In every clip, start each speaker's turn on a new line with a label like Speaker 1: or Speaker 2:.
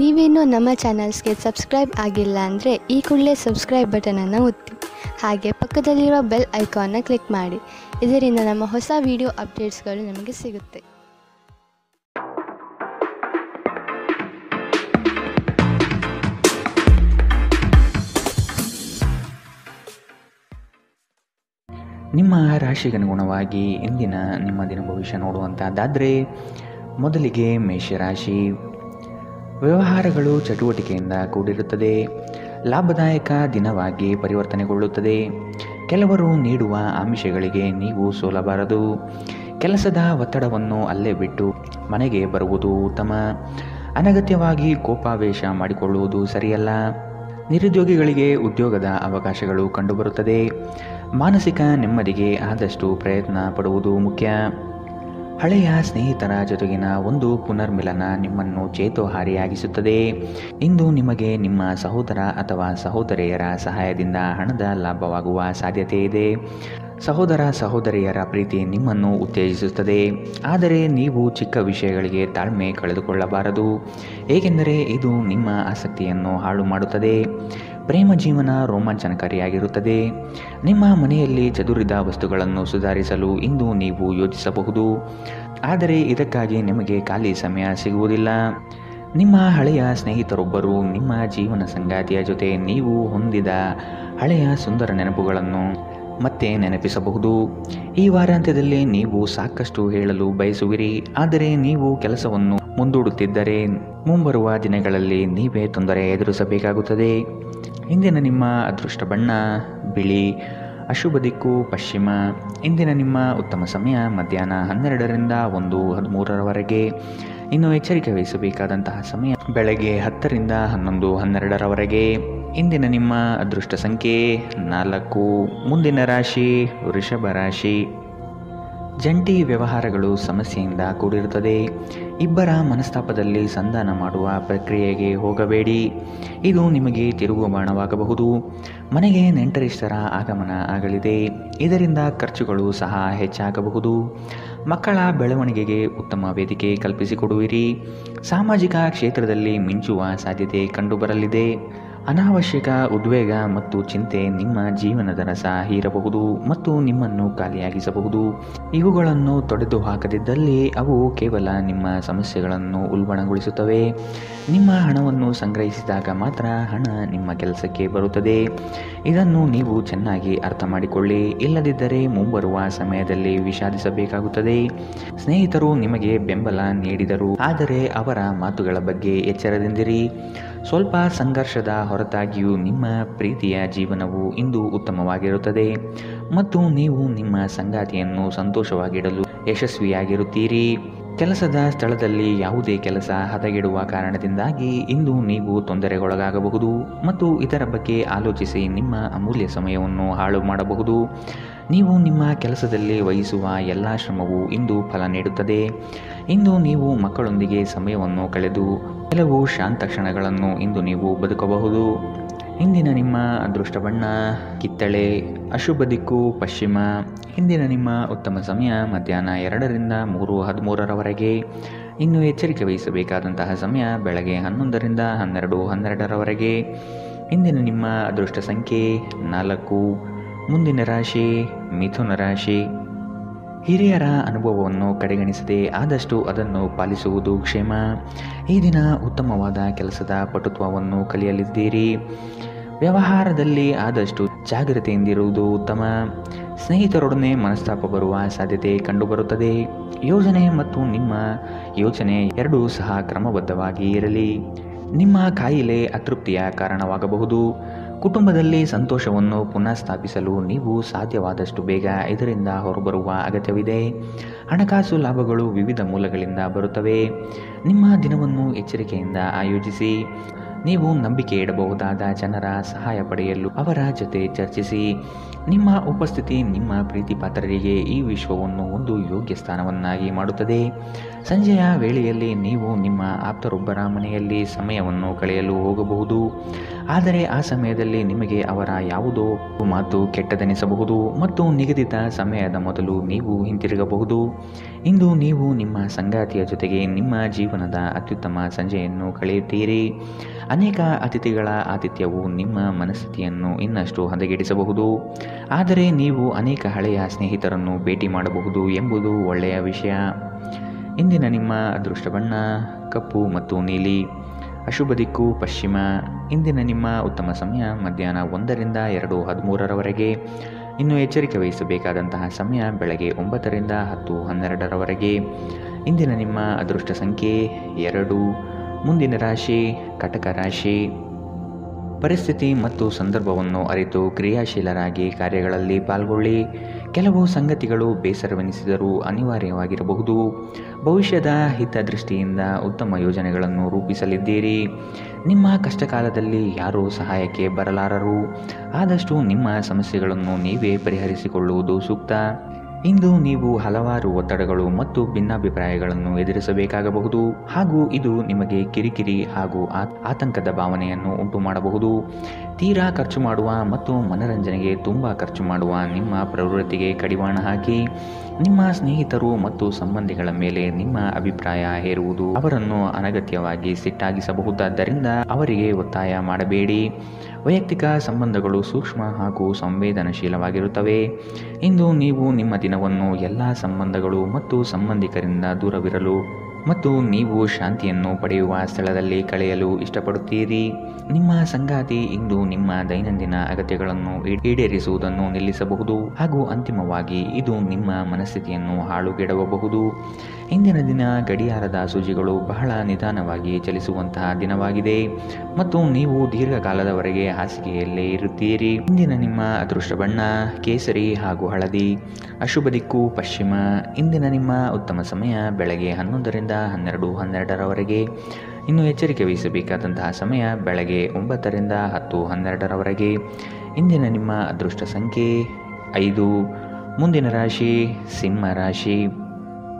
Speaker 1: ನೀವೇನೂ ನಮ್ಮ ಚಾನಲ್ಸ್ಗೆ ಸಬ್ಸ್ಕ್ರೈಬ್ ಆಗಿಲ್ಲ ಅಂದರೆ ಈ ಕೂಡಲೇ ಸಬ್ಸ್ಕ್ರೈಬ್ ಬಟನನ್ನು ಒತ್ತಿ. ಹಾಗೆ ಪಕ್ಕದಲ್ಲಿರುವ ಬೆಲ್ ಐಕಾನ್ನ ಕ್ಲಿಕ್ ಮಾಡಿ. ಇದರಿಂದ ನಮ್ಮ ಹೊಸ ವಿಡಿಯೋ ಅಪ್ಡೇಟ್ಸ್ಗಳು ನಿಮಗೆ ಸಿಗುತ್ತೆ.
Speaker 2: ನಿಮ್ಮ ರಾಶಿಗನುಗುಣವಾಗಿ ಇಂದಿನ ನಿಮ್ಮ ದಿನ ಭವಿಷ್ಯ ನೋಡುವಂಥದ್ದಾದರೆ, ಮೊದಲಿಗೆ ಮೇಷರಾಶಿ. ವ್ಯವಹಾರಗಳು ಚಟುವಟಿಕೆಯಿಂದ ಕೂಡಿರುತ್ತದೆ. ಲಾಭದಾಯಕ ದಿನವಾಗಿ ಪರಿವರ್ತನೆಗೊಳ್ಳುತ್ತದೆ. ಕೆಲವರು ನೀಡುವ ಆಮಿಷಗಳಿಗೆ ನೀವು ಸೋಲಬಾರದು. ಕೆಲಸದ ಒತ್ತಡವನ್ನು ಅಲ್ಲೇ ಬಿಟ್ಟು ಮನೆಗೆ ಬರುವುದು ಉತ್ತಮ. ಅನಗತ್ಯವಾಗಿ ಕೋಪಾವೇಶ ಮಾಡಿಕೊಳ್ಳುವುದು ಸರಿಯಲ್ಲ. ನಿರುದ್ಯೋಗಿಗಳಿಗೆ ಉದ್ಯೋಗದ ಅವಕಾಶಗಳು ಕಂಡುಬರುತ್ತದೆ. ಮಾನಸಿಕ ನೆಮ್ಮದಿಗೆ ಆದಷ್ಟು ಪ್ರಯತ್ನ ಪಡುವುದು ಮುಖ್ಯ. ಹಳೆಯ ಸ್ನೇಹಿತರ ಜೊತೆಗಿನ ಒಂದು ಪುನರ್ಮಿಲನ ನಿಮ್ಮನ್ನು ಚೇತೋಹಾರಿಯಾಗಿಸುತ್ತದೆ. ಇಂದು ನಿಮಗೆ ನಿಮ್ಮ ಸಹೋದರ ಅಥವಾ ಸಹೋದರಿಯರ ಸಹಾಯದಿಂದ ಹಣದ ಲಾಭವಾಗುವ ಸಾಧ್ಯತೆ ಇದೆ. ಸಹೋದರ ಸಹೋದರಿಯರ ಪ್ರೀತಿ ನಿಮ್ಮನ್ನು ಉತ್ತೇಜಿಸುತ್ತದೆ. ಆದರೆ ನೀವು ಚಿಕ್ಕ ವಿಷಯಗಳಿಗೆ ತಾಳ್ಮೆ ಕಳೆದುಕೊಳ್ಳಬಾರದು, ಏಕೆಂದರೆ ಇದು ನಿಮ್ಮ ಆಸಕ್ತಿಯನ್ನು ಹಾಳು ಮಾಡುತ್ತದೆ. ಪ್ರೇಮ ಜೀವನ ರೋಮಾಂಚನಕಾರಿಯಾಗಿರುತ್ತದೆ. ನಿಮ್ಮ ಮನೆಯಲ್ಲಿ ಚದುರಿದ ವಸ್ತುಗಳನ್ನು ಸುಧಾರಿಸಲು ಇಂದು ನೀವು ಯೋಚಿಸಬಹುದು, ಆದರೆ ಇದಕ್ಕಾಗಿ ನಿಮಗೆ ಖಾಲಿ ಸಮಯ ಸಿಗುವುದಿಲ್ಲ. ನಿಮ್ಮ ಹಳೆಯ ಸ್ನೇಹಿತರೊಬ್ಬರು ನಿಮ್ಮ ಜೀವನ ಸಂಗಾತಿಯ ಜೊತೆ ನೀವು ಹೊಂದಿದ ಹಳೆಯ ಸುಂದರ ನೆನಪುಗಳನ್ನು ಮತ್ತೆ ನೆನಪಿಸಬಹುದು. ಈ ವಾರಾಂತ್ಯದಲ್ಲಿ ನೀವು ಸಾಕಷ್ಟು ಹೇಳಲು ಬಯಸುವಿರಿ, ಆದರೆ ನೀವು ಕೆಲಸವನ್ನು ಮುಂದೂಡುತ್ತಿದ್ದರೆ ಮುಂಬರುವ ದಿನಗಳಲ್ಲಿ ನೀವೇ ತೊಂದರೆ ಎದುರಿಸಬೇಕಾಗುತ್ತದೆ. ಇಂದಿನ ನಿಮ್ಮ ಅದೃಷ್ಟ ಬಣ್ಣ ಬಿಳಿ. ಅಶುಭ ದಿಕ್ಕು ಪಶ್ಚಿಮ. ಇಂದಿನ ನಿಮ್ಮ ಉತ್ತಮ ಸಮಯ ಮಧ್ಯಾಹ್ನ 12ರಿಂದ 1:13ರವರೆಗೆ. ಇನ್ನು ಎಚ್ಚರಿಕೆ ವಹಿಸಬೇಕಾದಂತಹ ಸಮಯ ಬೆಳಗ್ಗೆ 10ರಿಂದ 11:12ರವರೆಗೆ. ಇಂದಿನ ನಿಮ್ಮ ಅದೃಷ್ಟ ಸಂಖ್ಯೆ 4. ಮುಂದಿನ ರಾಶಿ ವೃಷಭ ರಾಶಿ. ಜಂಟಿ ವ್ಯವಹಾರಗಳು ಸಮಸ್ಯೆಯಿಂದ ಕೂಡಿರುತ್ತದೆ. ಇಬ್ಬರ ಮನಸ್ತಾಪದಲ್ಲಿ ಸಂಧಾನ ಮಾಡುವ ಪ್ರಕ್ರಿಯೆಗೆ ಹೋಗಬೇಡಿ, ಇದು ನಿಮಗೆ ತಿರುಗು ಬಾಣವಾಗಬಹುದು. ಮನೆಗೆ ನೆಂಟರಿಷ್ಟರ ಆಗಮನ ಆಗಲಿದೆ, ಇದರಿಂದ ಖರ್ಚುಗಳು ಸಹ ಹೆಚ್ಚಾಗಬಹುದು. ಮಕ್ಕಳ ಬೆಳವಣಿಗೆಗೆ ಉತ್ತಮ ವೇದಿಕೆ ಕಲ್ಪಿಸಿಕೊಡುವಿರಿ. ಸಾಮಾಜಿಕ ಕ್ಷೇತ್ರದಲ್ಲಿ ಮಿಂಚುವ ಸಾಧ್ಯತೆ ಕಂಡುಬರಲಿದೆ. ಅನಾವಶ್ಯಕ ಉದ್ವೇಗ ಮತ್ತು ಚಿಂತೆ ನಿಮ್ಮ ಜೀವನದ ರಸ ಹೀರಬಹುದು ಮತ್ತು ನಿಮ್ಮನ್ನು ಖಾಲಿಯಾಗಿಸಬಹುದು. ಇವುಗಳನ್ನು ತೊಡೆದು ಹಾಕದಿದ್ದಲ್ಲಿ ಅವು ಕೇವಲ ನಿಮ್ಮ ಸಮಸ್ಯೆಗಳನ್ನು ಉಲ್ಬಣಗೊಳಿಸುತ್ತವೆ. ನಿಮ್ಮ ಹಣವನ್ನು ಸಂಗ್ರಹಿಸಿದಾಗ ಮಾತ್ರ ಹಣ ನಿಮ್ಮ ಕೆಲಸಕ್ಕೆ ಬರುತ್ತದೆ. ಇದನ್ನು ನೀವು ಚೆನ್ನಾಗಿ ಅರ್ಥ ಮಾಡಿಕೊಳ್ಳಿ, ಇಲ್ಲದಿದ್ದರೆ ಮುಂಬರುವ ಸಮಯದಲ್ಲಿ ವಿಷಾದಿಸಬೇಕಾಗುತ್ತದೆ. ಸ್ನೇಹಿತರು ನಿಮಗೆ ಬೆಂಬಲ ನೀಡಿದರು, ಆದರೆ ಅವರ ಮಾತುಗಳ ಬಗ್ಗೆ ಎಚ್ಚರದಿಂದಿರಿ. ಸ್ವಲ್ಪ ಸಂಘರ್ಷದ ಹೊರತಾಗಿಯೂ ನಿಮ್ಮ ಪ್ರೀತಿಯ ಜೀವನವು ಇಂದು ಉತ್ತಮವಾಗಿರುತ್ತದೆ ಮತ್ತು ನೀವು ನಿಮ್ಮ ಸಂಗಾತಿಯನ್ನು ಸಂತೋಷವಾಗಿಡಲು ಯಶಸ್ವಿಯಾಗಿರುತ್ತೀರಿ. ಕೆಲಸದ ಸ್ಥಳದಲ್ಲಿ ಯಾವುದೇ ಕೆಲಸ ಹದಗೆಡುವ ಕಾರಣದಿಂದಾಗಿ ಇಂದು ನೀವು ತೊಂದರೆಗೊಳಗಾಗಬಹುದು ಮತ್ತು ಇದರ ಬಗ್ಗೆ ಆಲೋಚಿಸಿ ನಿಮ್ಮ ಅಮೂಲ್ಯ ಸಮಯವನ್ನು ಹಾಳು ಮಾಡಬಹುದು. ನೀವು ನಿಮ್ಮ ಕೆಲಸದಲ್ಲಿ ವಹಿಸುವ ಎಲ್ಲ ಶ್ರಮವು ಇಂದು ಫಲ ನೀಡುತ್ತದೆ. ಇಂದು ನೀವು ಮಕ್ಕಳೊಂದಿಗೆ ಸಮಯವನ್ನು ಕಳೆದು ಕೆಲವು ಶಾಂತ ಕ್ಷಣಗಳನ್ನು ಇಂದು ನೀವು ಬದುಕಬಹುದು. ಇಂದಿನ ನಿಮ್ಮ ಅದೃಷ್ಟ ಬಣ್ಣ ಕಿತ್ತಳೆ. ಅಶುಭ ದಿಕ್ಕು ಪಶ್ಚಿಮ. ಇಂದಿನ ನಿಮ್ಮ ಉತ್ತಮ ಸಮಯ ಮಧ್ಯಾಹ್ನ 2ರಿಂದ 3:13ರವರೆಗೆ. ಇನ್ನು ಎಚ್ಚರಿಕೆ ವಹಿಸಬೇಕಾದಂತಹ ಸಮಯ ಬೆಳಗ್ಗೆ 11ರಿಂದ 12:12ರವರೆಗೆ. ಇಂದಿನ ನಿಮ್ಮ ಅದೃಷ್ಟ ಸಂಖ್ಯೆ 4. ಮುಂದಿನ ರಾಶಿ ಮಿಥುನ ರಾಶಿ. ಹಿರಿಯರ ಅನುಭವವನ್ನು ಕಡೆಗಣಿಸದೆ ಆದಷ್ಟು ಅದನ್ನು ಪಾಲಿಸುವುದು ಕ್ಷೇಮ. ಈ ದಿನ ಉತ್ತಮವಾದ ಕೆಲಸದ ಪಟುತ್ವವನ್ನು ಕಲಿಯಲಿದ್ದೀರಿ. ವ್ಯವಹಾರದಲ್ಲಿ ಆದಷ್ಟು ಜಾಗ್ರತೆಯಿಂದಿರುವುದು ಉತ್ತಮ. ಸ್ನೇಹಿತರೊಡನೆ ಮನಸ್ತಾಪ ಬರುವ ಸಾಧ್ಯತೆ ಕಂಡುಬರುತ್ತದೆ. ಯೋಜನೆ ಮತ್ತು ನಿಮ್ಮ ಯೋಚನೆ ಎರಡೂ ಸಹ ಕ್ರಮಬದ್ಧವಾಗಿ ಇರಲಿ. ನಿಮ್ಮ ಕಾಯಿಲೆ ಅತೃಪ್ತಿಯ ಕಾರಣವಾಗಬಹುದು. ಕುಟುಂಬದಲ್ಲಿ ಸಂತೋಷವನ್ನು ಪುನಃ ಸ್ಥಾಪಿಸಲು ನೀವು ಸಾಧ್ಯವಾದಷ್ಟು ಬೇಗ ಇದರಿಂದ ಹೊರಬರುವ ಅಗತ್ಯವಿದೆ. ಹಣಕಾಸು ಲಾಭಗಳು ವಿವಿಧ ಮೂಲಗಳಿಂದ ಬರುತ್ತವೆ. ನಿಮ್ಮ ದಿನವನ್ನು ಎಚ್ಚರಿಕೆಯಿಂದ ಆಯೋಜಿಸಿ. ನೀವು ನಂಬಿಕೆ ಇಡಬಹುದಾದ ಜನರ ಸಹಾಯ ಪಡೆಯಲು ಅವರ ಜೊತೆ ಚರ್ಚಿಸಿ. ನಿಮ್ಮ ಉಪಸ್ಥಿತಿ ನಿಮ್ಮ ಪ್ರೀತಿ ಪಾತ್ರರಿಗೆ ಈ ವಿಶ್ವವನ್ನು ಒಂದು ಯೋಗ್ಯ ಸ್ಥಾನವನ್ನಾಗಿ ಮಾಡುತ್ತದೆ. ಸಂಜೆಯ ವೇಳೆಯಲ್ಲಿ ನೀವು ನಿಮ್ಮ ಆಪ್ತರೊಬ್ಬರ ಮನೆಯಲ್ಲಿ ಸಮಯವನ್ನು ಕಳೆಯಲು ಹೋಗಬಹುದು, ಆದರೆ ಆ ಸಮಯದಲ್ಲಿ ನಿಮಗೆ ಅವರ ಯಾವುದೋ ಮಾತು ಕೆಟ್ಟದೆನಿಸಬಹುದು ಮತ್ತು ನಿಗದಿತ ಸಮಯದ ಮೊದಲು ನೀವು ಹಿಂತಿರುಗಬಹುದು. ಇಂದು ನೀವು ನಿಮ್ಮ ಸಂಗಾತಿಯ ಜೊತೆಗೆ ನಿಮ್ಮ ಜೀವನದ ಅತ್ಯುತ್ತಮ ಸಂಜೆಯನ್ನು ಕಳೆಯುತ್ತೀರಿ. ಅನೇಕ ಅತಿಥಿಗಳ ಆತಿಥ್ಯವು ನಿಮ್ಮ ಮನಸ್ಥಿತಿಯನ್ನು ಇನ್ನಷ್ಟು ಹದಗೆಡಿಸಬಹುದು, ಆದರೆ ನೀವು ಅನೇಕ ಹಳೆಯ ಸ್ನೇಹಿತರನ್ನು ಭೇಟಿ ಮಾಡಬಹುದು ಎಂಬುದು ಒಳ್ಳೆಯ ವಿಷಯ. ಇಂದಿನ ನಿಮ್ಮ ಅದೃಷ್ಟ ಬಣ್ಣ ಕಪ್ಪು ಮತ್ತು ನೀಲಿ. ಅಶುಭ ದಿಕ್ಕು ಪಶ್ಚಿಮ. ಇಂದಿನ ನಿಮ್ಮ ಉತ್ತಮ ಸಮಯ ಮಧ್ಯಾಹ್ನ 1ರಿಂದ 2:13ರವರೆಗೆ. ಇನ್ನು ಎಚ್ಚರಿಕೆ ವಹಿಸಬೇಕಾದಂತಹ ಸಮಯ ಬೆಳಗ್ಗೆ 9ರಿಂದ 10:12ರವರೆಗೆ. ಇಂದಿನ ನಿಮ್ಮ ಅದೃಷ್ಟ ಸಂಖ್ಯೆ 2. ಮುಂದಿನ ರಾಶಿ ಕಟಕ ರಾಶಿ. ಪರಿಸ್ಥಿತಿ ಮತ್ತು ಸಂದರ್ಭವನ್ನು ಅರಿತು ಕ್ರಿಯಾಶೀಲರಾಗಿ ಕಾರ್ಯಗಳಲ್ಲಿ ಪಾಲ್ಗೊಳ್ಳಿ. ಕೆಲವು ಸಂಗತಿಗಳು ಬೇಸರವೆನಿಸಿದರೂ ಅನಿವಾರ್ಯವಾಗಿರಬಹುದು. ಭವಿಷ್ಯದ ಹಿತದೃಷ್ಟಿಯಿಂದ ಉತ್ತಮ ಯೋಜನೆಗಳನ್ನು ರೂಪಿಸಲಿದ್ದೀರಿ. ನಿಮ್ಮ ಕಷ್ಟಕಾಲದಲ್ಲಿ ಯಾರೂ ಸಹಾಯಕ್ಕೆ ಬರಲಾರರು. ಆದಷ್ಟು ನಿಮ್ಮ ಸಮಸ್ಯೆಗಳನ್ನು ನೀವೇ ಪರಿಹರಿಸಿಕೊಳ್ಳುವುದು ಸೂಕ್ತ. ಇಂದು ನೀವು ಹಲವಾರು ಒತ್ತಡಗಳು ಮತ್ತು ಭಿನ್ನಾಭಿಪ್ರಾಯಗಳನ್ನು ಎದುರಿಸಬೇಕಾಗಬಹುದು, ಹಾಗೂ ಇದು ನಿಮಗೆ ಕಿರಿಕಿರಿ ಹಾಗೂ ಆತಂಕದ ಭಾವನೆಯನ್ನು ಉಂಟು ಮಾಡಬಹುದು. ತೀರಾ ಖರ್ಚು ಮಾಡುವ ಮತ್ತು ಮನರಂಜನೆಗೆ ತುಂಬ ಖರ್ಚು ಮಾಡುವ ನಿಮ್ಮ ಪ್ರವೃತ್ತಿಗೆ ಕಡಿವಾಣ ಹಾಕಿ. ನಿಮ್ಮ ಸ್ನೇಹಿತರು ಮತ್ತು ಸಂಬಂಧಿಗಳ ಮೇಲೆ ನಿಮ್ಮ ಅಭಿಪ್ರಾಯ ಹೇರುವುದು ಅವರನ್ನು ಅನಗತ್ಯವಾಗಿ ಸಿಟ್ಟಾಗಿಸಬಹುದಾದ್ದರಿಂದ ಅವರಿಗೆ ಒತ್ತಾಯ ಮಾಡಬೇಡಿ. ವೈಯಕ್ತಿಕ ಸಂಬಂಧಗಳು ಸೂಕ್ಷ್ಮ ಹಾಗೂ ಸಂವೇದನಶೀಲವಾಗಿರುತ್ತವೆ. ಇಂದು ನೀವು ನಿಮ್ಮ ದಿನವನ್ನು ಎಲ್ಲ ಸಂಬಂಧಗಳು ಮತ್ತು ಸಂಬಂಧಿಕರಿಂದ ದೂರವಿರಲು ಮತ್ತು ನೀವು ಶಾಂತಿಯನ್ನು ಪಡೆಯುವ ಸ್ಥಳದಲ್ಲಿ ಕಳೆಯಲು ಇಷ್ಟಪಡುತ್ತೀರಿ. ನಿಮ್ಮ ಸಂಗಾತಿ ಇಂದು ನಿಮ್ಮ ದೈನಂದಿನ ಅಗತ್ಯಗಳನ್ನು ಈಡೇರಿಸುವುದನ್ನು ನಿಲ್ಲಿಸಬಹುದು, ಹಾಗೂ ಅಂತಿಮವಾಗಿ ಇದು ನಿಮ್ಮ ಮನಸ್ಥಿತಿಯನ್ನು ಹಾಳುಗೆಡವಬಹುದು. ಇಂದಿನ ದಿನ ಗಡಿಯಾರದ ಸೂಜಿಗಳು ಬಹಳ ನಿಧಾನವಾಗಿ ಚಲಿಸುವಂತಹ ದಿನವಾಗಿದೆ ಮತ್ತು ನೀವು ದೀರ್ಘಕಾಲದವರೆಗೆ ಹಾಸಿಗೆಯಲ್ಲೇ ಇರುತ್ತೀರಿ. ಇಂದಿನ ನಿಮ್ಮ ಅದೃಷ್ಟ ಬಣ್ಣ ಕೇಸರಿ ಹಾಗೂ ಹಳದಿ. ಅಶುಭ ದಿಕ್ಕು ಪಶ್ಚಿಮ. ಇಂದಿನ ನಿಮ್ಮ ಉತ್ತಮ ಸಮಯ ಬೆಳಗ್ಗೆ 11ರಿಂದ 12:12ರವರೆಗೆ. ಇನ್ನು ಎಚ್ಚರಿಕೆ ವಹಿಸಬೇಕಾದಂತಹ ಸಮಯ ಬೆಳಗ್ಗೆ 9ರಿಂದ 10:12ರವರೆಗೆ. ಇಂದಿನ ನಿಮ್ಮ ಅದೃಷ್ಟ ಸಂಖ್ಯೆ 5. ಮುಂದಿನ ರಾಶಿ ಸಿಂಹ ರಾಶಿ.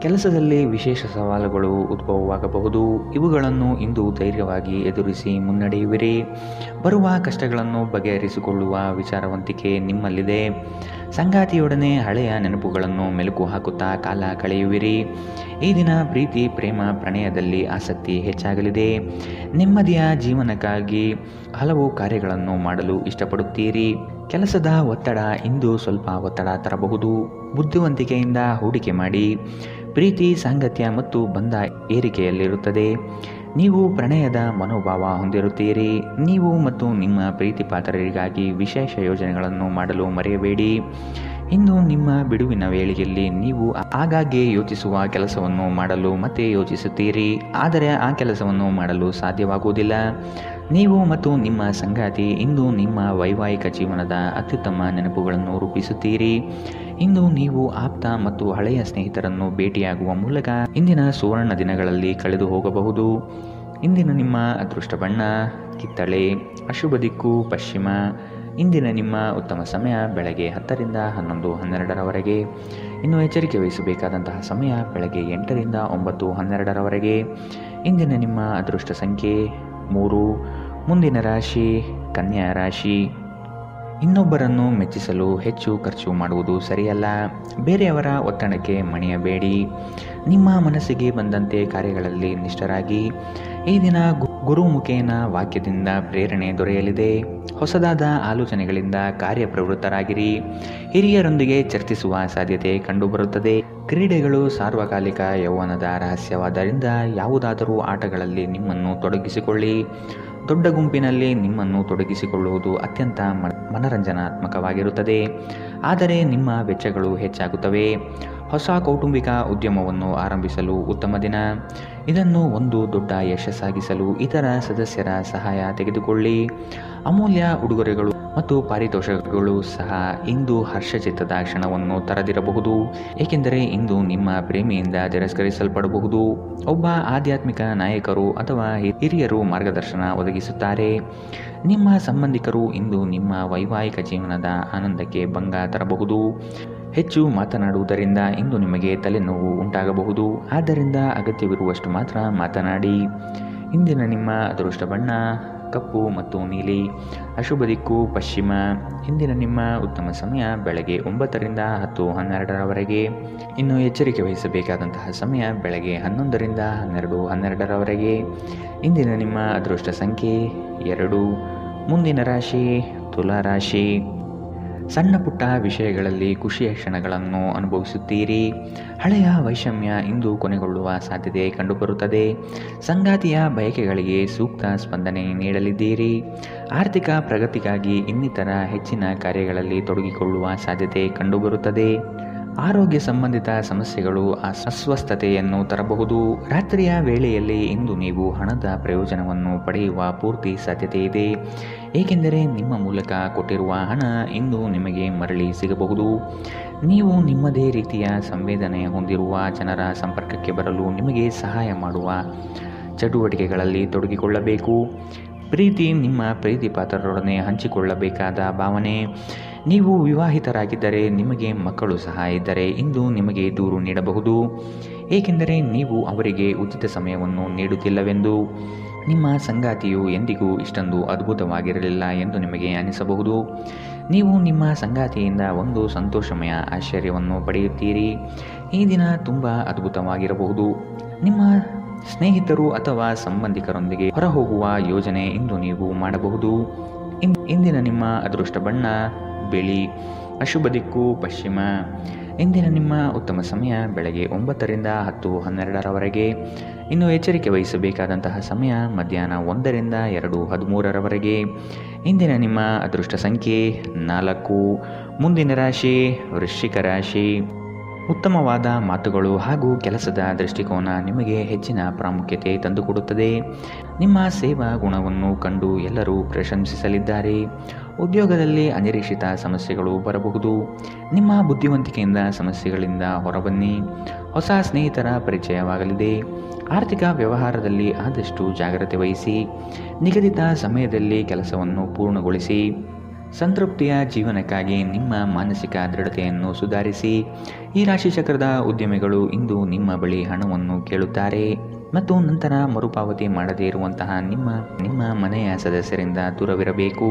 Speaker 2: ಕೆಲಸದಲ್ಲಿ ವಿಶೇಷ ಸವಾಲುಗಳು ಉದ್ಭವವಾಗಬಹುದು. ಇವುಗಳನ್ನು ಇಂದು ಧೈರ್ಯವಾಗಿ ಎದುರಿಸಿ ಮುನ್ನಡೆಯುವಿರಿ. ಬರುವ ಕಷ್ಟಗಳನ್ನು ಬಗೆಹರಿಸಿಕೊಳ್ಳುವ ವಿಚಾರವಂತಿಕೆ ನಿಮ್ಮಲ್ಲಿದೆ. ಸಂಗಾತಿಯೊಡನೆ ಹಳೆಯ ನೆನಪುಗಳನ್ನು ಮೆಲುಕು ಹಾಕುತ್ತಾ ಕಾಲ ಕಳೆಯುವಿರಿ. ಈ ದಿನ ಪ್ರೀತಿ ಪ್ರೇಮ ಪ್ರಣಯದಲ್ಲಿ ಆಸಕ್ತಿ ಹೆಚ್ಚಾಗಲಿದೆ. ನೆಮ್ಮದಿಯ ಜೀವನಕ್ಕಾಗಿ ಹಲವು ಕಾರ್ಯಗಳನ್ನು ಮಾಡಲು ಇಷ್ಟಪಡುತ್ತೀರಿ. ಕೆಲಸದ ಒತ್ತಡ ಇಂದು ಸ್ವಲ್ಪ ಒತ್ತಡ ತರಬಹುದು. ಬುದ್ಧಿವಂತಿಕೆಯಿಂದ ಹೂಡಿಕೆ ಮಾಡಿ. ಪ್ರೀತಿ ಸಾಂಗತ್ಯ ಮತ್ತು ಬಂಧ ಏರಿಕೆಯಲ್ಲಿರುತ್ತದೆ. ನೀವು ಪ್ರಣಯದ ಮನೋಭಾವ ಹೊಂದಿರುತ್ತೀರಿ. ನೀವು ಮತ್ತು ನಿಮ್ಮ ಪ್ರೀತಿ ಪಾತ್ರರಿಗಾಗಿ ವಿಶೇಷ ಯೋಜನೆಗಳನ್ನು ಮಾಡಲು ಮರೆಯಬೇಡಿ. ಇಂದು ನಿಮ್ಮ ಬಿಡುವಿನ ವೇಳೆಯಲ್ಲಿ ನೀವು ಆಗಾಗ್ಗೆ ಯೋಚಿಸುವ ಕೆಲಸವನ್ನು ಮಾಡಲು ಮತ್ತೆ ಯೋಚಿಸುತ್ತೀರಿ, ಆದರೆ ಆ ಕೆಲಸವನ್ನು ಮಾಡಲು ಸಾಧ್ಯವಾಗುವುದಿಲ್ಲ. ನೀವು ಮತ್ತು ನಿಮ್ಮ ಸಂಗಾತಿ ಇಂದು ನಿಮ್ಮ ವೈವಾಹಿಕ ಜೀವನದ ಅತ್ಯುತ್ತಮ ನೆನಪುಗಳನ್ನು ರೂಪಿಸುತ್ತೀರಿ. ಇಂದು ನೀವು ಆಪ್ತ ಮತ್ತು ಹಳೆಯ ಸ್ನೇಹಿತರನ್ನು ಭೇಟಿಯಾಗುವ ಮೂಲಕ ಇಂದಿನ ಸುವರ್ಣ ದಿನಗಳಲ್ಲಿ ಕಳೆದು ಹೋಗಬಹುದು. ಇಂದಿನ ನಿಮ್ಮ ಅದೃಷ್ಟ ಬಣ್ಣ ಕಿತ್ತಳೆ. ಅಶುಭ ದಿಕ್ಕು ಪಶ್ಚಿಮ. ಇಂದಿನ ನಿಮ್ಮ ಉತ್ತಮ ಸಮಯ ಬೆಳಗ್ಗೆ 10ರಿಂದ 11:12ರವರೆಗೆ. ಇನ್ನು ಎಚ್ಚರಿಕೆ ವಹಿಸಬೇಕಾದಂತಹ ಸಮಯ ಬೆಳಗ್ಗೆ 8ರಿಂದ 9:12ರವರೆಗೆ. ಇಂದಿನ ನಿಮ್ಮ ಅದೃಷ್ಟ ಸಂಖ್ಯೆ 3. ಮುಂದಿನ ರಾಶಿ ಕನ್ಯಾ ರಾಶಿ. ಇನ್ನೊಬ್ಬರನ್ನು ಮೆಚ್ಚಿಸಲು ಹೆಚ್ಚು ಖರ್ಚು ಮಾಡುವುದು ಸರಿಯಲ್ಲ. ಬೇರೆಯವರ ಒತ್ತಡಕ್ಕೆ ಮಣಿಯಬೇಡಿ. ನಿಮ್ಮ ಮನಸ್ಸಿಗೆ ಬಂದಂತೆ ಕಾರ್ಯಗಳಲ್ಲಿ ನಿಷ್ಠರಾಗಿ. ಈ ದಿನ ಗುರುಮುಖೇನ ವಾಕ್ಯದಿಂದ ಪ್ರೇರಣೆ ದೊರೆಯಲಿದೆ. ಹೊಸದಾದ ಆಲೋಚನೆಗಳಿಂದ ಕಾರ್ಯಪ್ರವೃತ್ತರಾಗಿರಿ. ಹಿರಿಯರೊಂದಿಗೆ ಚರ್ಚಿಸುವ ಸಾಧ್ಯತೆ ಕಂಡುಬರುತ್ತದೆ. ಕ್ರೀಡೆಗಳು ಸಾರ್ವಕಾಲಿಕ ಯೌವನದ ರಹಸ್ಯವಾದ್ದರಿಂದ ಯಾವುದಾದರೂ ಆಟಗಳಲ್ಲಿ ನಿಮ್ಮನ್ನು ತೊಡಗಿಸಿಕೊಳ್ಳಿ. ದೊಡ್ಡ ಗುಂಪಿನಲ್ಲಿ ನಿಮ್ಮನ್ನು ತೊಡಗಿಸಿಕೊಳ್ಳುವುದು ಅತ್ಯಂತ ಮನರಂಜನಾತ್ಮಕವಾಗಿರುತ್ತದೆ, ಆದರೆ ನಿಮ್ಮ ವೆಚ್ಚಗಳು ಹೆಚ್ಚಾಗುತ್ತವೆ. ಹೊಸ ಕೌಟುಂಬಿಕ ಉದ್ಯಮವನ್ನು ಆರಂಭಿಸಲು ಉತ್ತಮ ದಿನ. ಇದನ್ನು ಒಂದು ದೊಡ್ಡ ಯಶಸ್ಸಾಗಿಸಲು ಇತರ ಸದಸ್ಯರ ಸಹಾಯ ತೆಗೆದುಕೊಳ್ಳಿ. ಅಮೂಲ್ಯ ಉಡುಗೊರೆಗಳು ಮತ್ತು ಪಾರಿತೋಷಕಗಳು ಸಹ ಇಂದು ಹರ್ಷಚಿತ್ತದ ಕ್ಷಣವನ್ನು ತರದಿರಬಹುದು, ಏಕೆಂದರೆ ಇಂದು ನಿಮ್ಮ ಪ್ರೇಮಿಯಿಂದ ತಿರಸ್ಕರಿಸಲ್ಪಡಬಹುದು. ಒಬ್ಬ ಆಧ್ಯಾತ್ಮಿಕ ನಾಯಕರು ಅಥವಾ ಹಿರಿಯರು ಮಾರ್ಗದರ್ಶನ ಒದಗಿಸುತ್ತಾರೆ. ನಿಮ್ಮ ಸಂಬಂಧಿಕರು ಇಂದು ನಿಮ್ಮ ವೈವಾಹಿಕ ಜೀವನದ ಆನಂದಕ್ಕೆ ಭಂಗ ತರಬಹುದು. ಹೆಚ್ಚು ಮಾತನಾಡುವುದರಿಂದ ಇಂದು ನಿಮಗೆ ತಲೆನೋವು ಉಂಟಾಗಬಹುದು, ಆದ್ದರಿಂದ ಅಗತ್ಯವಿರುವಷ್ಟು ಮಾತ್ರ ಮಾತನಾಡಿ. ಇಂದಿನ ನಿಮ್ಮ ಅದೃಷ್ಟ ಬಣ್ಣ ಕಪ್ಪು ಮತ್ತು ನೀಲಿ. ಅಶುಭ ದಿಕ್ಕು ಪಶ್ಚಿಮ. ಇಂದಿನ ನಿಮ್ಮ ಉತ್ತಮ ಸಮಯ ಬೆಳಗ್ಗೆ 9ರಿಂದ 10:12ರವರೆಗೆ. ಇನ್ನು ಎಚ್ಚರಿಕೆ ವಹಿಸಬೇಕಾದಂತಹ ಸಮಯ ಬೆಳಗ್ಗೆ 11ರಿಂದ 12:12ರವರೆಗೆ. ಇಂದಿನ ನಿಮ್ಮ ಅದೃಷ್ಟ ಸಂಖ್ಯೆ 2. ಮುಂದಿನ ರಾಶಿ ತುಲಾ ರಾಶಿ. ಸಣ್ಣ ಪುಟ್ಟ ವಿಷಯಗಳಲ್ಲಿ ಖುಷಿಯ ಕ್ಷಣಗಳನ್ನು ಅನುಭವಿಸುತ್ತೀರಿ. ಹಳೆಯ ವೈಷಮ್ಯ ಇಂದು ಕೊನೆಗೊಳ್ಳುವ ಸಾಧ್ಯತೆ ಕಂಡುಬರುತ್ತದೆ. ಸಂಗಾತಿಯ ಬಯಕೆಗಳಿಗೆ ಸೂಕ್ತ ಸ್ಪಂದನೆ ನೀಡಲಿದ್ದೀರಿ. ಆರ್ಥಿಕ ಪ್ರಗತಿಗಾಗಿ ಇನ್ನಿತರ ಹೆಚ್ಚಿನ ಕಾರ್ಯಗಳಲ್ಲಿ ತೊಡಗಿಕೊಳ್ಳುವ ಸಾಧ್ಯತೆ ಕಂಡುಬರುತ್ತದೆ. ಆರೋಗ್ಯ ಸಂಬಂಧಿತ ಸಮಸ್ಯೆಗಳು ಅಸ್ವಸ್ಥತೆಯನ್ನು ತರಬಹುದು. ರಾತ್ರಿಯ ವೇಳೆಯಲ್ಲಿ ಇಂದು ನೀವು ಹಣದ ಪ್ರಯೋಜನವನ್ನು ಪಡೆಯುವ ಪೂರ್ತಿ ಸಾಧ್ಯತೆ ಇದೆ, ಏಕೆಂದರೆ ನಿಮ್ಮ ಮೂಲಕ ಕೊಟ್ಟಿರುವ ಹಣ ಇಂದು ನಿಮಗೆ ಮರಳಿ ಸಿಗಬಹುದು. ನೀವು ನಿಮ್ಮದೇ ರೀತಿಯ ಸಂವೇದನೆ ಹೊಂದಿರುವ ಜನರ ಸಂಪರ್ಕಕ್ಕೆ ಬರಲು ನಿಮಗೆ ಸಹಾಯ ಮಾಡುವ ಚಟುವಟಿಕೆಗಳಲ್ಲಿ ತೊಡಗಿಕೊಳ್ಳಬೇಕು. ಪ್ರೀತಿ ನಿಮ್ಮ ಪ್ರೀತಿ ಪಾತ್ರರೊಡನೆ ಹಂಚಿಕೊಳ್ಳಬೇಕಾದ ಭಾವನೆ. ನೀವು ವಿವಾಹಿತರಾಗಿದ್ದರೆ ನಿಮಗೆ ಮಕ್ಕಳು ಸಹ ಇದ್ದರೆ ಇಂದು ನಿಮಗೆ ದೂರು ನೀಡಬಹುದು, ಏಕೆಂದರೆ ನೀವು ಅವರಿಗೆ ಉಚಿತ ಸಮಯವನ್ನು ನೀಡುತ್ತಿಲ್ಲವೆಂದು. ನಿಮ್ಮ ಸಂಗಾತಿಯು ಎಂದಿಗೂ ಇಷ್ಟೊಂದು ಅದ್ಭುತವಾಗಿರಲಿಲ್ಲ ಎಂದು ನಿಮಗೆ ಅನಿಸಬಹುದು. ನೀವು ನಿಮ್ಮ ಸಂಗಾತಿಯಿಂದ ಒಂದು ಸಂತೋಷಮಯ ಆಶ್ಚರ್ಯವನ್ನು ಪಡೆಯುತ್ತೀರಿ. ಈ ದಿನ ತುಂಬ ಅದ್ಭುತವಾಗಿರಬಹುದು. ನಿಮ್ಮ ಸ್ನೇಹಿತರು ಅಥವಾ ಸಂಬಂಧಿಕರೊಂದಿಗೆ ಹೊರಹೋಗುವ ಯೋಜನೆ ಇಂದು ನೀವು ಮಾಡಬಹುದು. ಇಂದಿನ ನಿಮ್ಮ ಅದೃಷ್ಟ ಬಣ್ಣ ಬಿಳಿ. ಅಶುಭ ದಿಕ್ಕು ಪಶ್ಚಿಮ. ಇಂದಿನ ನಿಮ್ಮ ಉತ್ತಮ ಸಮಯ ಬೆಳಗ್ಗೆ 9ರಿಂದ 10:12ರವರೆಗೆ. ಇನ್ನು ಎಚ್ಚರಿಕೆ ವಹಿಸಬೇಕಾದಂತಹ ಸಮಯ ಮಧ್ಯಾಹ್ನ 1ರಿಂದ 2:13ರವರೆಗೆ. ಇಂದಿನ ನಿಮ್ಮ ಅದೃಷ್ಟ ಸಂಖ್ಯೆ 4. ಮುಂದಿನ ರಾಶಿ ವೃಶ್ಚಿಕ ರಾಶಿ. ಉತ್ತಮವಾದ ಮಾತುಗಳು ಹಾಗೂ ಕೆಲಸದ ದೃಷ್ಟಿಕೋನ ನಿಮಗೆ ಹೆಚ್ಚಿನ ಪ್ರಾಮುಖ್ಯತೆ ತಂದುಕೊಡುತ್ತದೆ. ನಿಮ್ಮ ಸೇವಾ ಗುಣವನ್ನು ಕಂಡು ಎಲ್ಲರೂ ಪ್ರಶಂಸಿಸಲಿದ್ದಾರೆ. ಉದ್ಯೋಗದಲ್ಲಿ ಅನಿರೀಕ್ಷಿತ ಸಮಸ್ಯೆಗಳು ಬರಬಹುದು. ನಿಮ್ಮ ಬುದ್ಧಿವಂತಿಕೆಯಿಂದ ಸಮಸ್ಯೆಗಳಿಂದ ಹೊರಬನ್ನಿ. ಹೊಸ ಸ್ನೇಹಿತರ ಪರಿಚಯವಾಗಲಿದೆ. ಆರ್ಥಿಕ ವ್ಯವಹಾರದಲ್ಲಿ ಆದಷ್ಟು ಜಾಗ್ರತೆ ವಹಿಸಿ. ನಿಗದಿತ ಸಮಯದಲ್ಲಿ ಕೆಲಸವನ್ನು ಪೂರ್ಣಗೊಳಿಸಿ. ಸಂತೃಪ್ತಿಯ ಜೀವನಕ್ಕಾಗಿ ನಿಮ್ಮ ಮಾನಸಿಕ ದೃಢತೆಯನ್ನು ಸುಧಾರಿಸಿ. ಈ ರಾಶಿಚಕ್ರದ ಉದ್ಯಮಿಗಳು ಇಂದು ನಿಮ್ಮ ಬಳಿ ಹಣವನ್ನು ಕೇಳುತ್ತಾರೆ ಮತ್ತು ನಂತರ ಮರುಪಾವತಿ ಮಾಡದೇ ಇರುವಂತಹ ನಿಮ್ಮ ಮನೆಯ ಸದಸ್ಯರಿಂದ ದೂರವಿರಬೇಕು.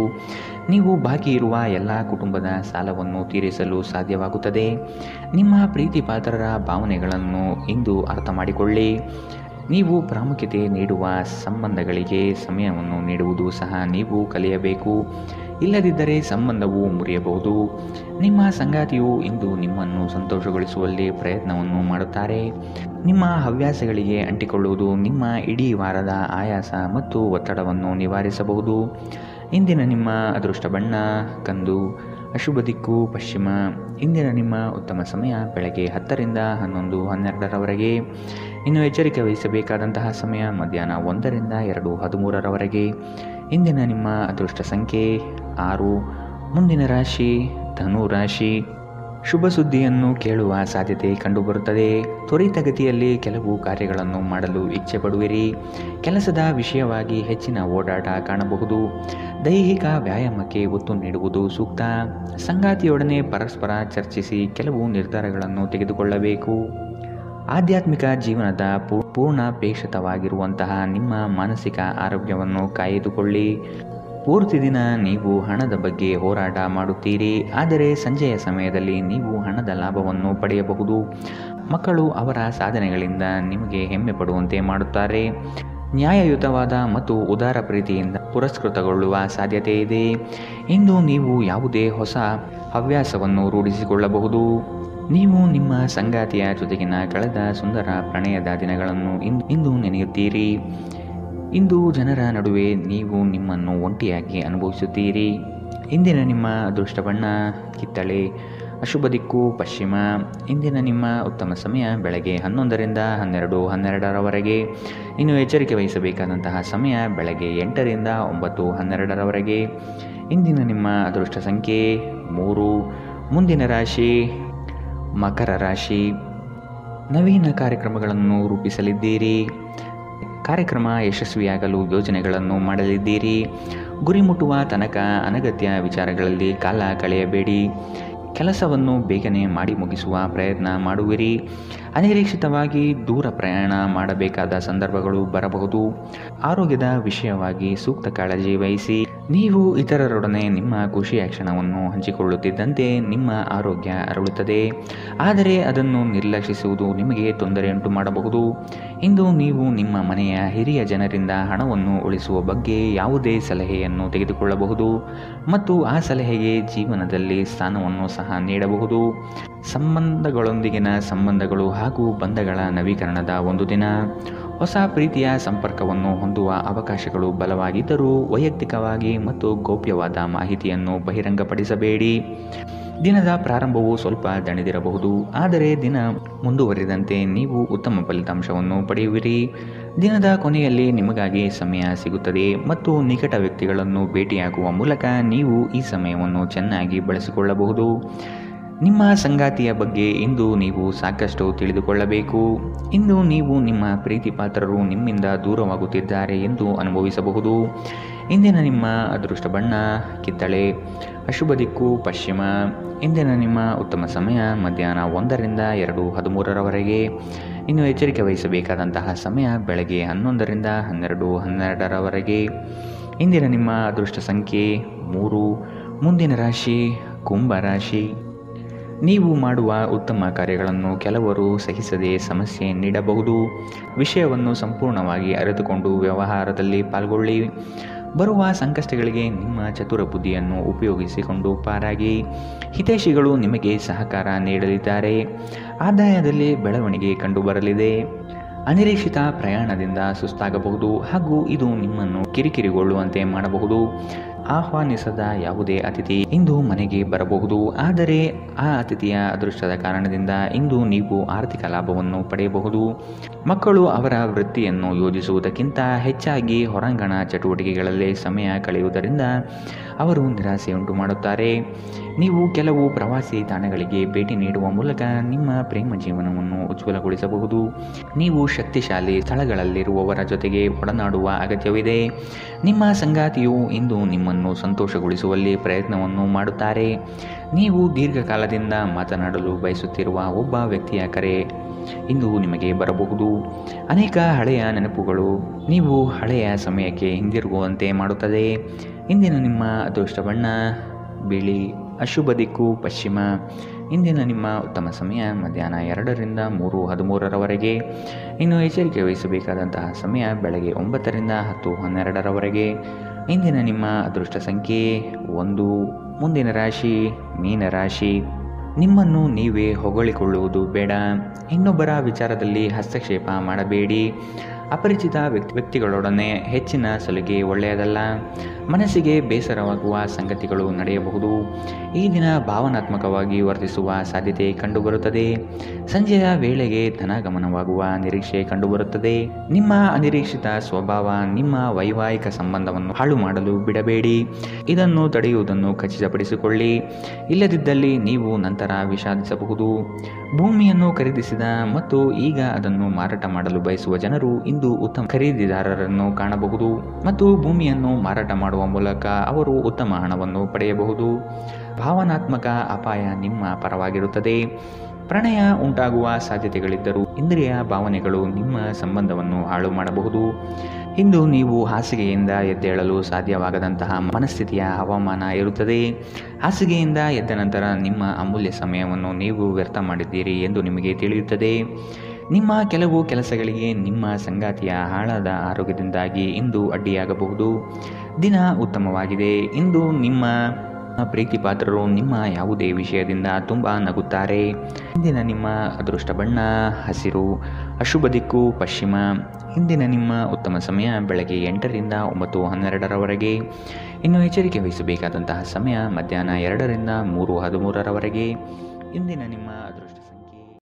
Speaker 2: ನೀವು ಬಾಕಿ ಇರುವ ಎಲ್ಲ ಕುಟುಂಬದ ಸಾಲವನ್ನು ತೀರಿಸಲು ಸಾಧ್ಯವಾಗುತ್ತದೆ. ನಿಮ್ಮ ಪ್ರೀತಿ ಪಾತ್ರರ ಭಾವನೆಗಳನ್ನು ಇಂದು ಅರ್ಥ ಮಾಡಿಕೊಳ್ಳಿ. ನೀವು ಪ್ರಾಮುಖ್ಯತೆ ನೀಡುವ ಸಂಬಂಧಗಳಿಗೆ ಸಮಯವನ್ನು ನೀಡುವುದು ಸಹ ನೀವು ಕಲಿಯಬೇಕು. ಇಲ್ಲದಿದ್ದರೆ ಸಂಬಂಧವು ಮುರಿಯಬಹುದು. ನಿಮ್ಮ ಸಂಗಾತಿಯು ಇಂದು ನಿಮ್ಮನ್ನು ಸಂತೋಷಗೊಳಿಸುವಲ್ಲಿ ಪ್ರಯತ್ನವನ್ನು ಮಾಡುತ್ತಾರೆ. ನಿಮ್ಮ ಹವ್ಯಾಸಗಳಿಗೆ ಅಂಟಿಕೊಳ್ಳುವುದು ನಿಮ್ಮ ಇಡೀ ವಾರದ ಆಯಾಸ ಮತ್ತು ಒತ್ತಡವನ್ನು ನಿವಾರಿಸಬಹುದು. ಇಂದಿನ ನಿಮ್ಮ ಅದೃಷ್ಟ ಬಣ್ಣ ಕಂದು. ಅಶುಭ ದಿಕ್ಕು ಪಶ್ಚಿಮ. ಇಂದಿನ ನಿಮ್ಮ ಉತ್ತಮ ಸಮಯ ಬೆಳಗ್ಗೆ 10ರಿಂದ 11:12ರವರೆಗೆ. ಇನ್ನು ಎಚ್ಚರಿಕೆ ವಹಿಸಬೇಕಾದಂತಹ ಸಮಯ ಮಧ್ಯಾಹ್ನ 1ರಿಂದ 2:13ರವರೆಗೆ. ಇಂದಿನ ನಿಮ್ಮ ಅದೃಷ್ಟ ಸಂಖ್ಯೆ 6. ಮುಂದಿನ ರಾಶಿ ಧನು ರಾಶಿ. ಶುಭ ಸುದ್ದಿಯನ್ನು ಕೇಳುವ ಸಾಧ್ಯತೆ ಕಂಡುಬರುತ್ತದೆ. ತ್ವರಿತಗತಿಯಲ್ಲಿ ಕೆಲವು ಕಾರ್ಯಗಳನ್ನು ಮಾಡಲು ಇಚ್ಛೆ ಪಡುವಿರಿ. ಕೆಲಸದ ವಿಷಯವಾಗಿ ಹೆಚ್ಚಿನ ಓಡಾಟ ಕಾಣಬಹುದು. ದೈಹಿಕ ವ್ಯಾಯಾಮಕ್ಕೆ ಒತ್ತು ನೀಡುವುದು ಸೂಕ್ತ. ಸಂಗಾತಿಯೊಡನೆ ಪರಸ್ಪರ ಚರ್ಚಿಸಿ ಕೆಲವು ನಿರ್ಧಾರಗಳನ್ನು ತೆಗೆದುಕೊಳ್ಳಬೇಕು. ಆಧ್ಯಾತ್ಮಿಕ ಜೀವನದ ಪೂರ್ಣಾಪೇಕ್ಷಿತವಾಗಿರುವಂತಹ ನಿಮ್ಮ ಮಾನಸಿಕ ಆರೋಗ್ಯವನ್ನು ಕಾಯ್ದುಕೊಳ್ಳಿ. ಪೂರ್ತಿ ದಿನ ನೀವು ಹಣದ ಬಗ್ಗೆ ಹೋರಾಟ ಮಾಡುತ್ತೀರಿ, ಆದರೆ ಸಂಜೆಯ ಸಮಯದಲ್ಲಿ ನೀವು ಹಣದ ಲಾಭವನ್ನು ಪಡೆಯಬಹುದು. ಮಕ್ಕಳು ಅವರ ಸಾಧನೆಗಳಿಂದ ನಿಮಗೆ ಹೆಮ್ಮೆ ಪಡುವಂತೆ ಮಾಡುತ್ತಾರೆ. ನ್ಯಾಯಯುತವಾದ ಮತ್ತು ಉದಾರ ಪ್ರೀತಿಯಿಂದ ಪುರಸ್ಕೃತಗೊಳ್ಳುವ ಸಾಧ್ಯತೆ ಇದೆ. ಇಂದು ನೀವು ಯಾವುದೇ ಹೊಸ ಹವ್ಯಾಸವನ್ನು ರೂಢಿಸಿಕೊಳ್ಳಬಹುದು. ನೀವು ನಿಮ್ಮ ಸಂಗಾತಿಯ ಜೊತೆಗಿನ ಕಳೆದ ಸುಂದರ ಪ್ರಣಯದ ದಿನಗಳನ್ನು ಇಂದು ನೆನೆಯುತ್ತೀರಿ. ಇಂದು ಜನರ ನಡುವೆ ನೀವು ನಿಮ್ಮನ್ನು ಒಂಟಿಯಾಗಿ ಅನುಭವಿಸುತ್ತೀರಿ. ಇಂದಿನ ನಿಮ್ಮ ಅದೃಷ್ಟ ಬಣ್ಣ ಕಿತ್ತಳೆ. ಅಶುಭ ದಿಕ್ಕು ಪಶ್ಚಿಮ. ಇಂದಿನ ನಿಮ್ಮ ಉತ್ತಮ ಸಮಯ ಬೆಳಗ್ಗೆ 11ರಿಂದ 12:12ರವರೆಗೆ. ಇನ್ನು ಎಚ್ಚರಿಕೆ ವಹಿಸಬೇಕಾದಂತಹ ಸಮಯ ಬೆಳಗ್ಗೆ 8ರಿಂದ 9:12ರವರೆಗೆ. ಇಂದಿನ ನಿಮ್ಮ ಅದೃಷ್ಟ ಸಂಖ್ಯೆ 3. ಮುಂದಿನ ರಾಶಿ ಮಕರ ರಾಶಿ. ನವೀನ ಕಾರ್ಯಕ್ರಮಗಳನ್ನು ರೂಪಿಸಲಿದ್ದೀರಿ. ಕಾರ್ಯಕ್ರಮ ಯಶಸ್ವಿಯಾಗಲು ಯೋಜನೆಗಳನ್ನು ಮಾಡಲಿದ್ದೀರಿ. ಗುರಿ ಮುಟ್ಟುವ ತನಕ ಅನಗತ್ಯ ವಿಚಾರಗಳಲ್ಲಿ ಕಾಲ ಕಳೆಯಬೇಡಿ. ಕೆಲಸವನ್ನು ಬೇಗನೆ ಮಾಡಿ ಮುಗಿಸುವ ಪ್ರಯತ್ನ ಮಾಡುವಿರಿ. ಅನಿರೀಕ್ಷಿತವಾಗಿ ದೂರ ಪ್ರಯಾಣ ಮಾಡಬೇಕಾದ ಸಂದರ್ಭಗಳು ಬರಬಹುದು. ಆರೋಗ್ಯದ ವಿಷಯವಾಗಿ ಸೂಕ್ತ ಕಾಳಜಿ ವಹಿಸಿ. ನೀವು ಇತರರೊಡನೆ ನಿಮ್ಮ ಖುಷಿಯ ಕ್ಷಣವನ್ನು ಹಂಚಿಕೊಳ್ಳುತ್ತಿದ್ದಂತೆ ನಿಮ್ಮ ಆರೋಗ್ಯ ಅರಳುತ್ತದೆ. ಆದರೆ ಅದನ್ನು ನಿರ್ಲಕ್ಷಿಸುವುದು ನಿಮಗೆ ತೊಂದರೆಯುಂಟು ಮಾಡಬಹುದು. ಇಂದು ನೀವು ನಿಮ್ಮ ಮನೆಯ ಹಿರಿಯ ಜನರಿಂದ ಹಣವನ್ನು ಉಳಿಸುವ ಬಗ್ಗೆ ಯಾವುದೇ ಸಲಹೆಯನ್ನು ತೆಗೆದುಕೊಳ್ಳಬಹುದು ಮತ್ತು ಆ ಸಲಹೆಗೆ ಜೀವನದಲ್ಲಿ ಸ್ಥಾನವನ್ನು ಸಹ ನೀಡಬಹುದು. ಸಂಬಂಧಗಳೊಂದಿಗಿನ ಸಂಬಂಧಗಳು ಹಾಗೂ ಬಂಧಗಳ ನವೀಕರಣದ ಒಂದು ದಿನ. ಹೊಸ ಪ್ರೀತಿಯ ಸಂಪರ್ಕವನ್ನು ಹೊಂದುವ ಅವಕಾಶಗಳು ಬಲವಾಗಿದ್ದರೂ ವೈಯಕ್ತಿಕವಾಗಿ ಮತ್ತು ಗೌಪ್ಯವಾದ ಮಾಹಿತಿಯನ್ನು ಬಹಿರಂಗಪಡಿಸಬೇಡಿ. ದಿನದ ಪ್ರಾರಂಭವು ಸ್ವಲ್ಪ ದಣಿದಿರಬಹುದು, ಆದರೆ ದಿನ ಮುಂದುವರಿದಂತೆ ನೀವು ಉತ್ತಮ ಫಲಿತಾಂಶವನ್ನು ಪಡೆಯುವಿರಿ. ದಿನದ ಕೊನೆಯಲ್ಲಿ ನಿಮಗಾಗಿ ಸಮಯ ಸಿಗುತ್ತದೆ ಮತ್ತು ನಿಕಟ ವ್ಯಕ್ತಿಗಳನ್ನು ಭೇಟಿಯಾಗುವ ಮೂಲಕ ನೀವು ಈ ಸಮಯವನ್ನು ಚೆನ್ನಾಗಿ ಬಳಸಿಕೊಳ್ಳಬಹುದು. ನಿಮ್ಮ ಸಂಗಾತಿಯ ಬಗ್ಗೆ ಇಂದು ನೀವು ಸಾಕಷ್ಟು ತಿಳಿದುಕೊಳ್ಳಬೇಕು. ಇಂದು ನೀವು ನಿಮ್ಮ ಪ್ರೀತಿ ಪಾತ್ರರು ನಿಮ್ಮಿಂದ ದೂರವಾಗುತ್ತಿದ್ದಾರೆ ಎಂದು ಅನುಭವಿಸಬಹುದು. ಇಂದಿನ ನಿಮ್ಮ ಅದೃಷ್ಟ ಬಣ್ಣ ಕಿತ್ತಳೆ. ಅಶುಭ ದಿಕ್ಕು ಪಶ್ಚಿಮ. ಇಂದಿನ ನಿಮ್ಮ ಉತ್ತಮ ಸಮಯ ಮಧ್ಯಾಹ್ನ 1ರಿಂದ 2:13ರವರೆಗೆ. ಇನ್ನು ಎಚ್ಚರಿಕೆ ವಹಿಸಬೇಕಾದಂತಹ ಸಮಯ ಬೆಳಗ್ಗೆ 11ರಿಂದ 12:12ರವರೆಗೆ. ಇಂದಿನ ನಿಮ್ಮ ಅದೃಷ್ಟ ಸಂಖ್ಯೆ 3. ಮುಂದಿನ ರಾಶಿ ಕುಂಭ ರಾಶಿ. ನೀವು ಮಾಡುವ ಉತ್ತಮ ಕಾರ್ಯಗಳನ್ನು ಕೆಲವರು ಸಹಿಸದೆ ಸಮಸ್ಯೆ ನೀಡಬಹುದು. ವಿಷಯವನ್ನು ಸಂಪೂರ್ಣವಾಗಿ ಅರಿತುಕೊಂಡು ವ್ಯವಹಾರದಲ್ಲಿ ಪಾಲ್ಗೊಳ್ಳಿ. ಬರುವ ಸಂಕಷ್ಟಗಳಿಗೆ ನಿಮ್ಮ ಚತುರ ಬುದ್ಧಿಯನ್ನು ಉಪಯೋಗಿಸಿಕೊಂಡು ಪಾರಾಗಿ. ಹಿತೈಷಿಗಳು ನಿಮಗೆ ಸಹಕಾರ ನೀಡಲಿದ್ದಾರೆ. ಆದಾಯದಲ್ಲಿ ಬೆಳವಣಿಗೆ ಕಂಡುಬರಲಿದೆ. ಅನಿರೀಕ್ಷಿತ ಪ್ರಯಾಣದಿಂದ ಸುಸ್ತಾಗಬಹುದು ಹಾಗೂ ಇದು ನಿಮ್ಮನ್ನು ಕಿರಿಕಿರಿಗೊಳ್ಳುವಂತೆ ಮಾಡಬಹುದು. ಆಹ್ವಾನಿಸದ ಯಾವುದೇ ಅತಿಥಿ ಇಂದು ಮನೆಗೆ ಬರಬಹುದು, ಆದರೆ ಆ ಅತಿಥಿಯ ಅದೃಷ್ಟದ ಕಾರಣದಿಂದ ಇಂದು ನೀವು ಆರ್ಥಿಕ ಲಾಭವನ್ನು ಪಡೆಯಬಹುದು. ಮಕ್ಕಳು ಅವರ ವೃತ್ತಿಯನ್ನು ಯೋಜಿಸುವುದಕ್ಕಿಂತ ಹೆಚ್ಚಾಗಿ ಹೊರಾಂಗಣ ಚಟುವಟಿಕೆಗಳಲ್ಲಿ ಸಮಯ ಕಳೆಯುವುದರಿಂದ ಅವರು ನಿರಾಸೆಯುಂಟು ಮಾಡುತ್ತಾರೆ. ನೀವು ಕೆಲವು ಪ್ರವಾಸಿ ತಾಣಗಳಿಗೆ ಭೇಟಿ ನೀಡುವ ಮೂಲಕ ನಿಮ್ಮ ಪ್ರೇಮ ಜೀವನವನ್ನು ಉಜ್ವಲಗೊಳಿಸಬಹುದು. ನೀವು ಶಕ್ತಿಶಾಲಿ ಸ್ಥಳಗಳಲ್ಲಿರುವವರ ಜೊತೆಗೆ ಒಡನಾಡುವ ಅಗತ್ಯವಿದೆ. ನಿಮ್ಮ ಸಂಗಾತಿಯು ಇಂದು ನಿಮ್ಮನ್ನು ಸಂತೋಷಗೊಳಿಸುವಲ್ಲಿ ಪ್ರಯತ್ನವನ್ನು ಮಾಡುತ್ತಾರೆ. ನೀವು ದೀರ್ಘಕಾಲದಿಂದ ಮಾತನಾಡಲು ಬಯಸುತ್ತಿರುವ ಒಬ್ಬ ವ್ಯಕ್ತಿಯ ಕರೆ ಇಂದು ನಿಮಗೆ ಬರಬಹುದು. ಅನೇಕ ಹಳೆಯ ನೆನಪುಗಳು ನೀವು ಹಳೆಯ ಸಮಯಕ್ಕೆ ಹಿಂದಿರುಗುವಂತೆ ಮಾಡುತ್ತದೆ. ಇಂದಿನ ನಿಮ್ಮ ಅದೃಷ್ಟ ಬಣ್ಣ ಬಿಳಿ. ಅಶುಭ ದಿಕ್ಕು ಪಶ್ಚಿಮ. ಇಂದಿನ ನಿಮ್ಮ ಉತ್ತಮ ಸಮಯ ಮಧ್ಯಾಹ್ನ 2ರಿಂದ 3:13ರವರೆಗೆ. ಇನ್ನು ಎಚ್ಚರಿಕೆ ವಹಿಸಬೇಕಾದಂತಹ ಸಮಯ ಬೆಳಗ್ಗೆ 9ರಿಂದ 10:12ರವರೆಗೆ. ಇಂದಿನ ನಿಮ್ಮ ಅದೃಷ್ಟ ಸಂಖ್ಯೆ 1. ಮುಂದಿನ ರಾಶಿ ಮೀನರಾಶಿ. ನಿಮ್ಮನ್ನು ನೀವೇ ಹೊಗಳಿಕೊಳ್ಳುವುದು ಬೇಡ. ಇನ್ನೊಬ್ಬರ ವಿಚಾರದಲ್ಲಿ ಹಸ್ತಕ್ಷೇಪ ಮಾಡಬೇಡಿ. ಅಪರಿಚಿತ ವ್ಯಕ್ತಿಗಳೊಡನೆ ಹೆಚ್ಚಿನ ಸಲುಗೆ ಒಳ್ಳೆಯದಲ್ಲ. ಮನಸ್ಸಿಗೆ ಬೇಸರವಾಗುವ ಸಂಗತಿಗಳು ನಡೆಯಬಹುದು. ಈ ದಿನ ಭಾವನಾತ್ಮಕವಾಗಿ ವರ್ತಿಸುವ ಸಾಧ್ಯತೆ ಕಂಡುಬರುತ್ತದೆ. ಸಂಜೆಯ ವೇಳೆಗೆ ಧನಾಗಮನವಾಗುವ ನಿರೀಕ್ಷೆ ಕಂಡುಬರುತ್ತದೆ. ನಿಮ್ಮ ಅನಿರೀಕ್ಷಿತ ಸ್ವಭಾವ ನಿಮ್ಮ ವೈವಾಹಿಕ ಸಂಬಂಧವನ್ನು ಹಾಳು ಮಾಡಲು ಬಿಡಬೇಡಿ. ಇದನ್ನು ತಡೆಯುವುದನ್ನು ಖಚಿತಪಡಿಸಿಕೊಳ್ಳಿ. ಇಲ್ಲದಿದ್ದಲ್ಲಿ ನೀವು ನಂತರ ವಿಷಾದಿಸಬಹುದು. ಭೂಮಿಯನ್ನು ಖರೀದಿಸಿದ ಮತ್ತು ಈಗ ಅದನ್ನು ಮಾರಾಟ ಮಾಡಲು ಬಯಸುವ ಜನರು ಇಂದು ಉತ್ತಮ ಖರೀದಿದಾರರನ್ನು ಕಾಣಬಹುದು ಮತ್ತು ಭೂಮಿಯನ್ನು ಮಾರಾಟ ಮಾಡುವ ಮೂಲಕ ಅವರು ಉತ್ತಮ ಹಣವನ್ನು ಪಡೆಯಬಹುದು. ಭಾವನಾತ್ಮಕ ಅಪಾಯ ನಿಮ್ಮ ಪರವಾಗಿರುತ್ತದೆ. ಪ್ರಣಯ ಉಂಟಾಗುವ ಸಾಧ್ಯತೆಗಳಿದ್ದರೂ ಇಂದ್ರಿಯ ಭಾವನೆಗಳು ನಿಮ್ಮ ಸಂಬಂಧವನ್ನು ಹಾಳು ಮಾಡಬಹುದು. ಇಂದು ನೀವು ಹಾಸಿಗೆಯಿಂದ ಎದ್ದೇಳಲು ಸಾಧ್ಯವಾಗದಂತಹ ಮನಸ್ಥಿತಿಯ ಹವಾಮಾನ ಇರುತ್ತದೆ. ಹಾಸಿಗೆಯಿಂದ ಎದ್ದ ನಂತರ ನಿಮ್ಮ ಅಮೂಲ್ಯ ಸಮಯವನ್ನು ನೀವು ವ್ಯರ್ಥ ಮಾಡಿದ್ದೀರಿ ಎಂದು ನಿಮಗೆ ತಿಳಿಯುತ್ತದೆ. ನಿಮ್ಮ ಕೆಲವು ಕೆಲಸಗಳಿಗೆ ನಿಮ್ಮ ಸಂಗಾತಿಯ ಹಾಳಾದ ಆರೋಗ್ಯದಿಂದಾಗಿ ಇಂದು ಅಡ್ಡಿಯಾಗಬಹುದು. ದಿನ ಉತ್ತಮವಾಗಿದೆ. ಇಂದು ನಿಮ್ಮ ಪ್ರೀತಿ ಪಾತ್ರರು ನಿಮ್ಮ ಯಾವುದೇ ವಿಷಯದಿಂದ ತುಂಬ ನಗುತ್ತಾರೆ. ಇಂದಿನ ನಿಮ್ಮ ಅದೃಷ್ಟ ಬಣ್ಣ ಹಸಿರು. ಅಶುಭ ದಿಕ್ಕು ಪಶ್ಚಿಮ. ಇಂದಿನ ನಿಮ್ಮ ಉತ್ತಮ ಸಮಯ ಬೆಳಗ್ಗೆ 8ರಿಂದ 9:12ರವರೆಗೆ. ಇನ್ನು ಎಚ್ಚರಿಕೆ ವಹಿಸಬೇಕಾದಂತಹ ಸಮಯ ಮಧ್ಯಾಹ್ನ 2ರಿಂದ 3:13ರವರೆಗೆ. ಇಂದಿನ ನಿಮ್ಮ ಅದೃಷ್ಟ